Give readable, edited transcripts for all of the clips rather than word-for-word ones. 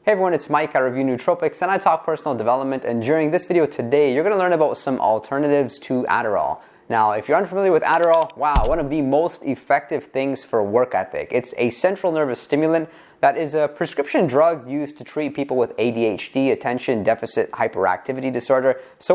Hey everyone, it's Mike. I review nootropics and I talk personal development, and during this video today, you're going to learn about some alternatives to Adderall. Now, if you're unfamiliar with Adderall, wow, one of the most effective things for work ethic. It's a central nervous stimulant that is a prescription drug used to treat people with ADHD, attention deficit hyperactivity disorder. So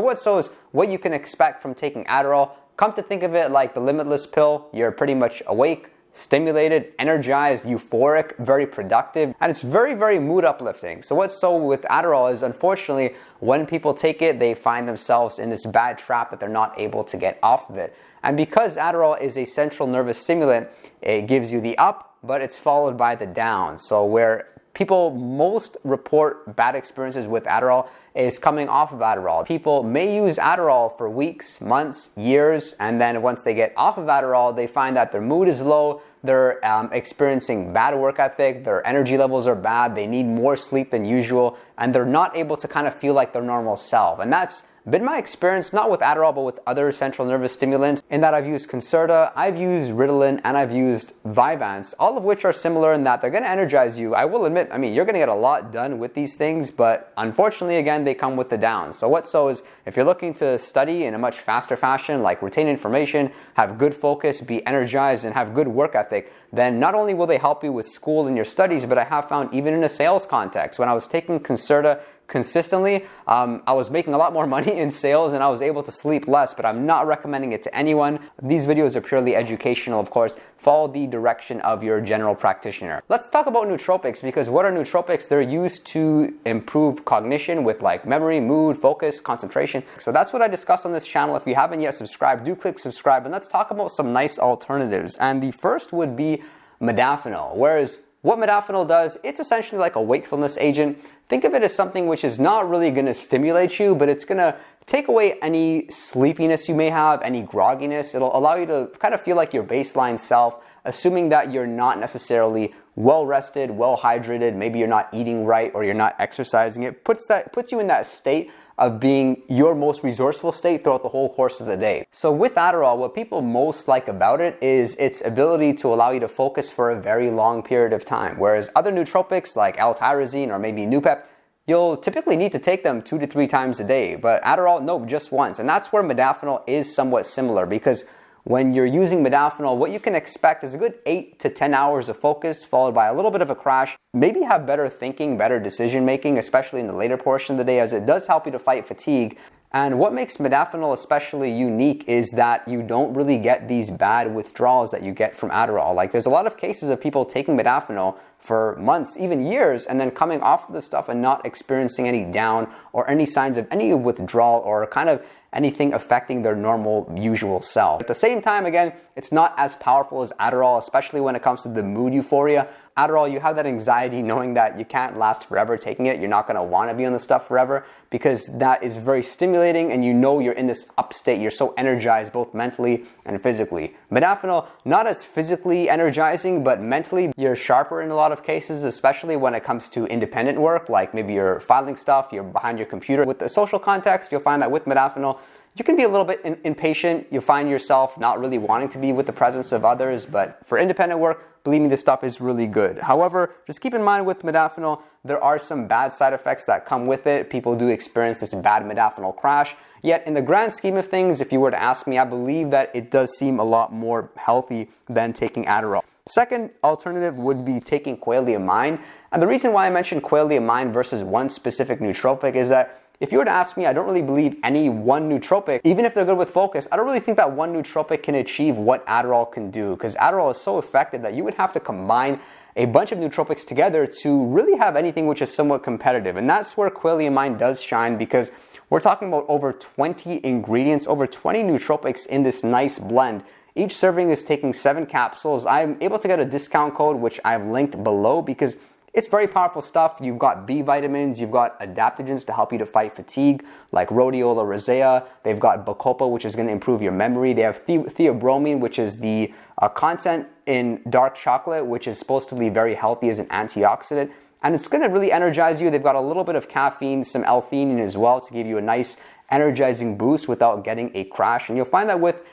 what you can expect from taking Adderall. Come to think of it like the limitless pill. You're pretty much awake, stimulated, energized, euphoric, very productive, and it's very, very mood uplifting. So with Adderall is, unfortunately, when people take it, they find themselves in this bad trap that they're not able to get off of it. And because Adderall is a central nervous stimulant, it gives you the up, but it's followed by the down. So where people most report bad experiences with Adderall is coming off of Adderall. People may use Adderall for weeks, months, years, and then once they get off of Adderall, they find that their mood is low, they're experiencing bad work ethic, their energy levels are bad, they need more sleep than usual, and they're not able to kind of feel like their normal self. And that's been my experience, not with Adderall, but with other central nervous stimulants, in that I've used Concerta, I've used Ritalin, and I've used Vyvanse, all of which are similar in that they're going to energize you. I will admit, you're going to get a lot done with these things, but unfortunately, again, they come with the downs. So is, if you're looking to study in a much faster fashion, like retain information, have good focus, be energized, and have good work ethic, then not only will they help you with school and your studies, but I have found even in a sales context, when I was taking Concerta consistently, I was making a lot more money in sales and I was able to sleep less, but I'm not recommending it to anyone. These videos are purely educational, of course. Follow the direction of your general practitioner. Let's talk about nootropics, because what are nootropics? They're used to improve cognition with like memory, mood, focus, concentration. So that's what I discuss on this channel. If you haven't yet subscribed, do click subscribe, and let's talk about some nice alternatives. And the first would be modafinil. Whereas what modafinil does, it's essentially like a wakefulness agent. Think of it as something which is not really going to stimulate you, but it's going to take away any sleepiness you may have, any grogginess. It'll allow you to kind of feel like your baseline self, assuming that you're not necessarily well rested, well hydrated, maybe you're not eating right or you're not exercising. It puts you in that state of being your most resourceful state throughout the whole course of the day. So with Adderall, what people most like about it is its ability to allow you to focus for a very long period of time. Whereas other nootropics like L-Tyrosine or maybe Noopep, you'll typically need to take them 2 to 3 times a day. But Adderall, nope, just once. And that's where modafinil is somewhat similar, because when you're using modafinil, what you can expect is a good 8 to 10 hours of focus, followed by a little bit of a crash. Maybe have better thinking, better decision making, especially in the later portion of the day, as it does help you to fight fatigue. And what makes modafinil especially unique is that you don't really get these bad withdrawals that you get from Adderall. Like, there's a lot of cases of people taking modafinil for months, even years, and then coming off of the stuff and not experiencing any down or any signs of any withdrawal or kind of anything affecting their normal, usual self. At the same time, again, it's not as powerful as Adderall, especially when it comes to the mood euphoria. Adderall, you have that anxiety knowing that you can't last forever taking it. You're not going to want to be on the stuff forever, because that is very stimulating and you know you're in this up state. You're so energized both mentally and physically. Modafinil, not as physically energizing, but mentally you're sharper in a lot of cases, especially when it comes to independent work, like maybe you're filing stuff, you're behind your computer. With the social context, you'll find that with modafinil, you can be a little bit impatient. You'll find yourself not really wanting to be with the presence of others, but for independent work, believe me, this stuff is really good. However, just keep in mind with modafinil, there are some bad side effects that come with it. People do experience this bad modafinil crash. Yet in the grand scheme of things, if you were to ask me, I believe that it does seem a lot more healthy than taking Adderall. Second alternative would be taking Qualia. And the reason why I mentioned Qualia versus one specific nootropic is that if you were to ask me, I don't really believe any one nootropic, even if they're good with focus, I don't really think that one nootropic can achieve what Adderall can do, because Adderall is so effective that you would have to combine a bunch of nootropics together to really have anything which is somewhat competitive. And that's where Qualia does shine, because we're talking about over 20 ingredients, over 20 nootropics in this nice blend. Each serving is taking 7 capsules. I'm able to get a discount code, which I've linked below, because it's very powerful stuff. You've got B vitamins, you've got adaptogens to help you to fight fatigue, like rhodiola rosea. They've got bacopa, which is going to improve your memory. They have theobromine, which is the content in dark chocolate, which is supposed to be very healthy as an antioxidant. And it's going to really energize you. They've got a little bit of caffeine, some L-Theanine as well, to give you a nice energizing boost without getting a crash. And you'll find that with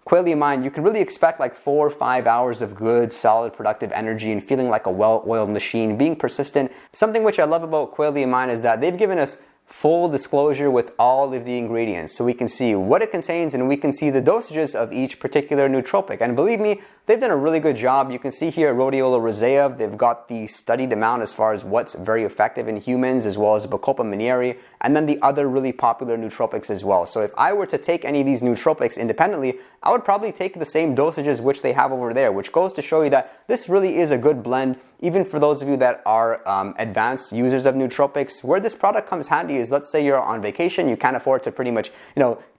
Qualia, you can really expect like 4 or 5 hours of good, solid, productive energy and feeling like a well-oiled machine, being persistent. Something which I love about Qualia is that they've given us full disclosure with all of the ingredients, so we can see what it contains and we can see the dosages of each particular nootropic. And believe me, they've done a really good job. You can see here rhodiola rosea, they've got the studied amount as far as what's very effective in humans, as well as Bacopa minieri, and then the other really popular nootropics as well. So if I were to take any of these nootropics independently, I would probably take the same dosages which they have over there, which goes to show you that this really is a good blend, even for those of you that are advanced users of nootropics. Where this product comes handy is, let's say you're on vacation, you can't afford to pretty much,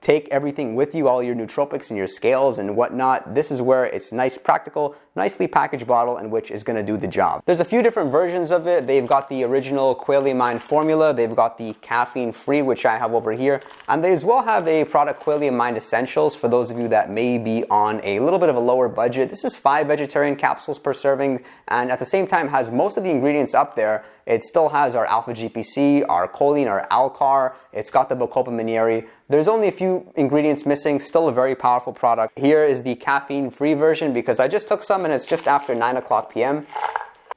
take everything with you, all your nootropics and your scales and whatnot. This is where it's nice, practical, nicely packaged bottle, and which is going to do the job. There's a few different versions of it. They've got the original Qualia formula, they've got the caffeine free, which I have over here, and they as well have a product, Qualia Essentials, for those of you that may be on a little bit of a lower budget. This is 5 vegetarian capsules per serving, and at the same time has most of the ingredients up there. It still has our alpha GPC, our choline, our alcar. It's got the Bacopa minieri. There's only a few ingredients missing. Still a very powerful product. Here is the caffeine-free version, because I just took some and it's just after 9 o'clock p.m.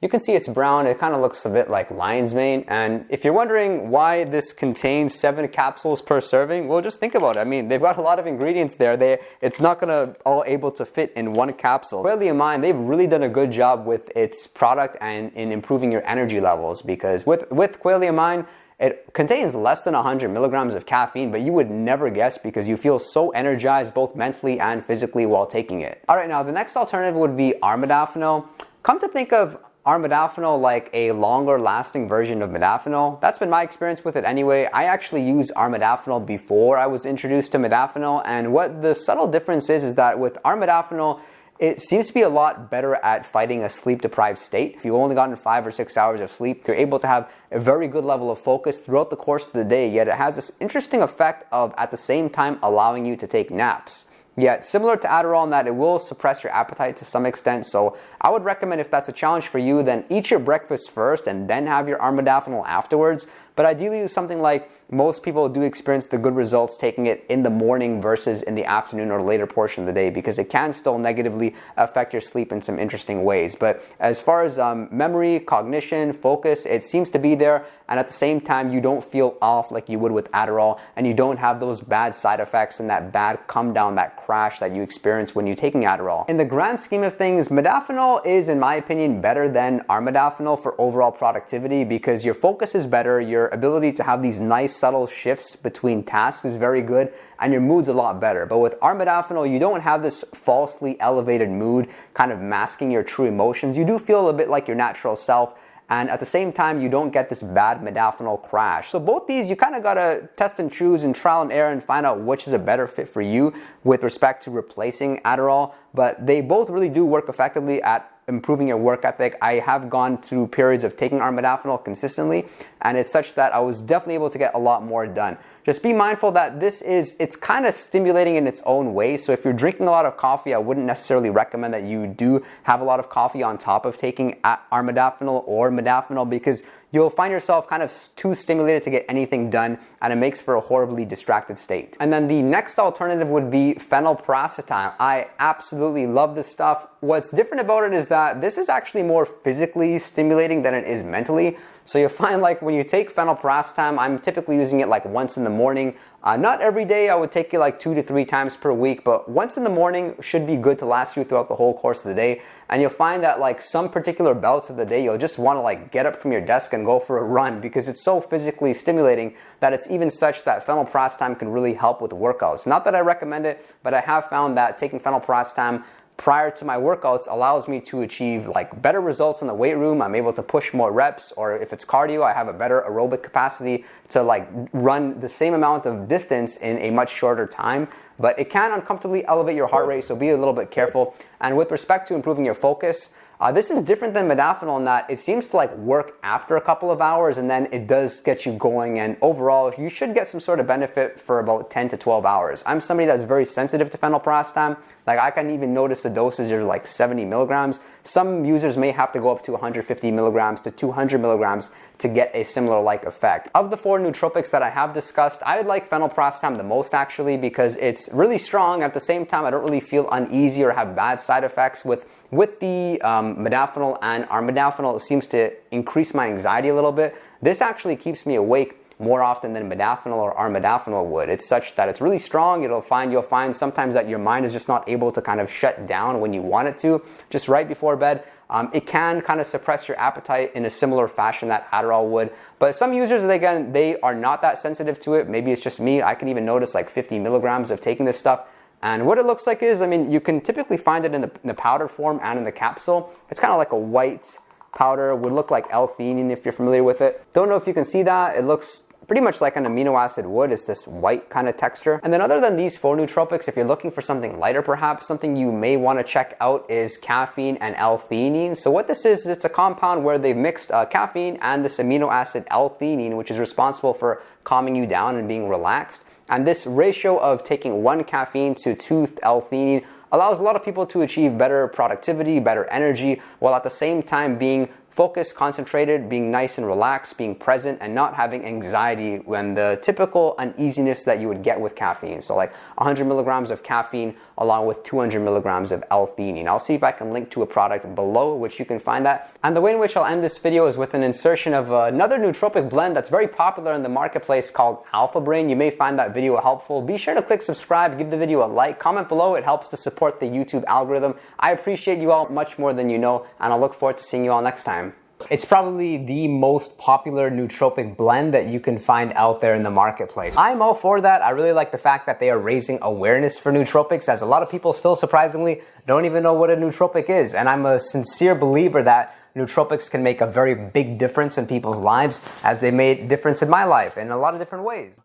You can see it's brown. It kind of looks a bit like lion's mane. And if you're wondering why this contains 7 capsules per serving, well, just think about it. I mean, they've got a lot of ingredients there. It's not going to all able to fit in one capsule. Qualia, they've really done a good job with its product and in improving your energy levels, because with Qualia, it contains less than 100 milligrams of caffeine, but you would never guess, because you feel so energized both mentally and physically while taking it. All right, now the next alternative would be Armodafinil. Come to think of Armodafinil like a longer lasting version of modafinil. That's been my experience with it anyway. I actually used Armodafinil before I was introduced to modafinil, and what the subtle difference is that with Armodafinil, it seems to be a lot better at fighting a sleep-deprived state. If you've only gotten 5 or 6 hours of sleep, you're able to have a very good level of focus throughout the course of the day, yet it has this interesting effect of, at the same time, allowing you to take naps. Yet, similar to Adderall in that it will suppress your appetite to some extent, so I would recommend, if that's a challenge for you, then eat your breakfast first and then have your Armodafinil afterwards. But ideally, something like most people do experience the good results taking it in the morning versus in the afternoon or later portion of the day, because it can still negatively affect your sleep in some interesting ways. But as far as memory, cognition, focus, it seems to be there, and at the same time, you don't feel off like you would with Adderall, and you don't have those bad side effects and that bad come down, that crash that you experience when you're taking Adderall. In the grand scheme of things, modafinil is, in my opinion, better than Armodafinil for overall productivity, because your focus is better, your ability to have these nice subtle shifts between tasks is very good, and your mood's a lot better. But with Armodafinil, you don't have this falsely elevated mood kind of masking your true emotions. You do feel a bit like your natural self, and at the same time, you don't get this bad modafinil crash. So both these, you kind of gotta test and choose and trial and error and find out which is a better fit for you with respect to replacing Adderall. But they both really do work effectively at improving your work ethic. I have gone through periods of taking Armodafinil consistently, and it's such that I was definitely able to get a lot more done. Just be mindful that it's kind of stimulating in its own way. So if you're drinking a lot of coffee, I wouldn't necessarily recommend that you do have a lot of coffee on top of taking Armodafinil or modafinil, because you'll find yourself kind of too stimulated to get anything done, and it makes for a horribly distracted state. And then the next alternative would be Phenylpiracetam. I absolutely love this stuff. What's different about it is that this is actually more physically stimulating than it is mentally. So you'll find, like, when you take Phenylpiracetam, I'm typically using it like once in the morning. Not every day, I would take it like 2 to 3 times per week, but once in the morning should be good to last you throughout the whole course of the day. And you'll find that like some particular bouts of the day, you'll just want to like get up from your desk and go for a run, because it's so physically stimulating that it's even such that Phenylpiracetam can really help with workouts. Not that I recommend it, but I have found that taking Phenylpiracetam prior to my workouts allows me to achieve like better results in the weight room. I'm able to push more reps, or if it's cardio, I have a better aerobic capacity to like run the same amount of distance in a much shorter time. But it can uncomfortably elevate your heart rate, so be a little bit careful. And with respect to improving your focus, this is different than modafinil in that it seems to like work after a couple of hours, and then it does get you going, and overall you should get some sort of benefit for about 10 to 12 hours. I'm somebody that's very sensitive to Phenylpiracetam, Like I can even notice the dosage are like 70 milligrams. Some users may have to go up to 150 milligrams to 200 milligrams to get a similar like effect. Of the 4 nootropics that I have discussed, I would like phenylpiracetam the most actually, because it's really strong. At the same time, I don't really feel uneasy or have bad side effects. With the modafinil and armodafinil, it seems to increase my anxiety a little bit. This actually keeps me awake more often than modafinil or armodafinil would. It's such that it's really strong. You'll find sometimes that your mind is just not able to kind of shut down when you want it to, just right before bed. It can kind of suppress your appetite in a similar fashion that Adderall would. But some users, again, they are not that sensitive to it. Maybe it's just me. I can even notice like 50 milligrams of taking this stuff. And what it looks like is, I mean, you can typically find it in the powder form and in the capsule. It's kind of like a white powder. Would look like L-Theanine if you're familiar with it. Don't know if you can see that. It looks pretty much like an amino acid would. It's this white kind of texture. And then other than these 4 nootropics, if you're looking for something lighter perhaps, something you may want to check out is caffeine and L-Theanine. So what this is it's a compound where they've mixed caffeine and this amino acid L-Theanine, which is responsible for calming you down and being relaxed. And this ratio of taking 1 caffeine to 2 L-Theanine allows a lot of people to achieve better productivity, better energy, while at the same time being focused, concentrated, being nice and relaxed, being present, and not having anxiety when the typical uneasiness that you would get with caffeine. So like 100 milligrams of caffeine along with 200 milligrams of L-Theanine. I'll see if I can link to a product below which you can find that. And the way in which I'll end this video is with an insertion of another nootropic blend that's very popular in the marketplace called Alpha Brain. You may find that video helpful. Be sure to click subscribe, give the video a like, comment below. It helps to support the YouTube algorithm. I appreciate you all much more than you know, and I look forward to seeing you all next time. It's probably the most popular nootropic blend that you can find out there in the marketplace. I'm all for that. I really like the fact that they are raising awareness for nootropics, as a lot of people still surprisingly don't even know what a nootropic is. And I'm a sincere believer that nootropics can make a very big difference in people's lives, as they made a difference in my life in a lot of different ways.